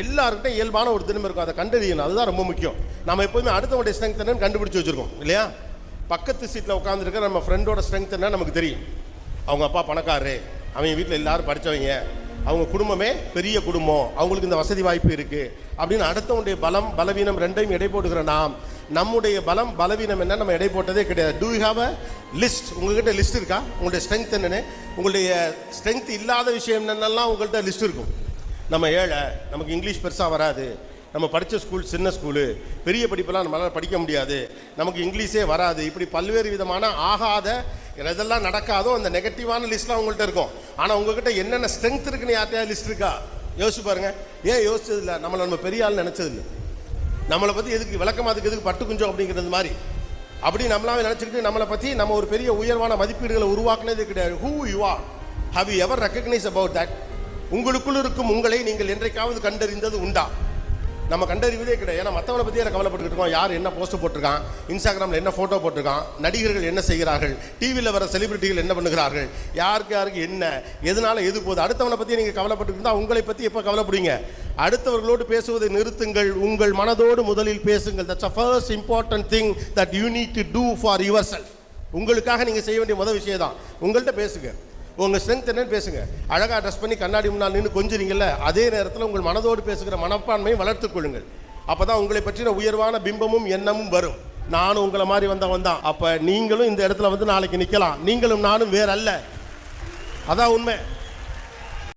எல்லாருக்கிட்டையும் இயல்பான ஒரு திறமை இருக்கும், அதை கண்டறியணும். அதுதான் ரொம்ப முக்கியம். நம்ம எப்போதுமே அடுத்தவங்களுடைய ஸ்ட்ரென்த் என்னன்னு கண்டுபிடிச்சி வச்சுருக்கோம் இல்லையா? பக்கத்து சீட்டில் உட்காந்துருக்க நம்ம ஃப்ரெண்டோட ஸ்ட்ரென்த் என்ன நமக்கு தெரியும். அவங்க அப்பா பணக்காரரு, அவங்க வீட்டில் எல்லாரும் படித்தவங்க, அவங்க குடும்பமே பெரிய குடும்பம், அவங்களுக்கு இந்த வசதி வாய்ப்பு இருக்குது அப்படின்னு அடுத்தவனுடைய பலம் பலவீனம் ரெண்டையும் எடை போட்டுக்கிற நாம் நம்முடைய பலம் பலவீனம் என்ன நம்ம எடை போட்டதே கிடையாது. Do you have a list? உங்கள்கிட்ட லிஸ்ட் இருக்கா? உங்களுடைய ஸ்ட்ரென்த் என்னென்னு, உங்களுடைய ஸ்ட்ரென்த் இல்லாத விஷயம் என்னென்னலாம் உங்கள்கிட்ட லிஸ்ட் இருக்கும். நம்ம ஏழை, நமக்கு இங்கிலீஷ் பெருசாக வராது, நம்ம படித்த ஸ்கூல் சின்ன ஸ்கூலு, பெரிய படிப்பெல்லாம் நம்மளால் படிக்க முடியாது, நமக்கு இங்கிலீஷே வராது, இப்படி பல்வேறு விதமான ஆகாத எதெல்லாம் நடக்காதோ அந்த நெகட்டிவான லிஸ்ட்லாம் உங்கள்கிட்ட இருக்கும். ஆனால் உங்கள்கிட்ட என்னென்ன ஸ்ட்ரென்த் இருக்குன்னு யார்ட்டையா லிஸ்ட் இருக்கா? யோசிச்சு பாருங்கள். ஏன் யோசிச்சதில்லை? நம்ம பெரிய ஆள் நினச்சதில்லை. நம்மளை பற்றி எதுக்கு விளக்கமாக, அதுக்கு எதுக்கு பட்டு குஞ்சம் அப்படிங்கிறது மாதிரி அப்படி நம்மளாவே நினச்சிக்கிட்டு நம்மளை பற்றி நம்ம ஒரு பெரிய உயர்வான மதிப்பீடுகளை உருவாக்குனதே கிடையாது. Who you are, how you ever recognise about that? உங்களுக்குள் இருக்கும் உங்களை நீங்கள் என்றைக்காவது கண்டறிந்தது உண்டா? நம்ம கண்டறிவதே கிடையாது. ஏன்னா மற்றவனை பற்றி எனக்கு கவலைப்பட்டுக்கிட்டு இருக்கோம். யார் என்ன போஸ்ட் போட்டிருக்கான், இன்ஸ்டாகிராமில் என்ன ஃபோட்டோ போட்டிருக்கான், நடிகர்கள் என்ன செய்கிறார்கள், டிவியில் வர செலிபிரிட்டிகள் என்ன பண்ணுகிறார்கள், யாருக்கு என்ன எதனால எது போகுது, அடுத்தவனை பற்றி நீங்கள் கவலைப்பட்டு இருந்தால் உங்களை பற்றி எப்போ கவலைப்படுவீங்க? அடுத்தவர்களோடு பேசுவதை நிறுத்துங்கள், உங்கள் மனதோடு முதலில் பேசுங்கள். That's a first important thing that you need to do for yourself. உங்களுக்காக நீங்கள் செய்ய வேண்டிய முதல் விஷயம் தான். உங்கள்கிட்ட பேசுங்க, உங்கள் ஸ்ட்ரென்த் என்னன்னு பேசுங்க. அழகாக ட்ரெஸ் பண்ணி கண்ணாடி முன்னால் நின்று கொஞ்சிறீங்கல்ல, அதே நேரத்தில் உங்கள் மனதோடு பேசுகிற மனப்பான்மையை வளர்த்துக் கொள்ளுங்கள். அப்போ தான் உங்களை பற்றின உயர்வான பிம்பமும் எண்ணமும் வரும். நானும் உங்களை மாதிரி வந்தவன் தான். அப்போ நீங்களும் இந்த இடத்துல வந்து நாளைக்கு நிற்கலாம். நீங்களும் நானும் வேற அல்ல. அதான் உண்மை.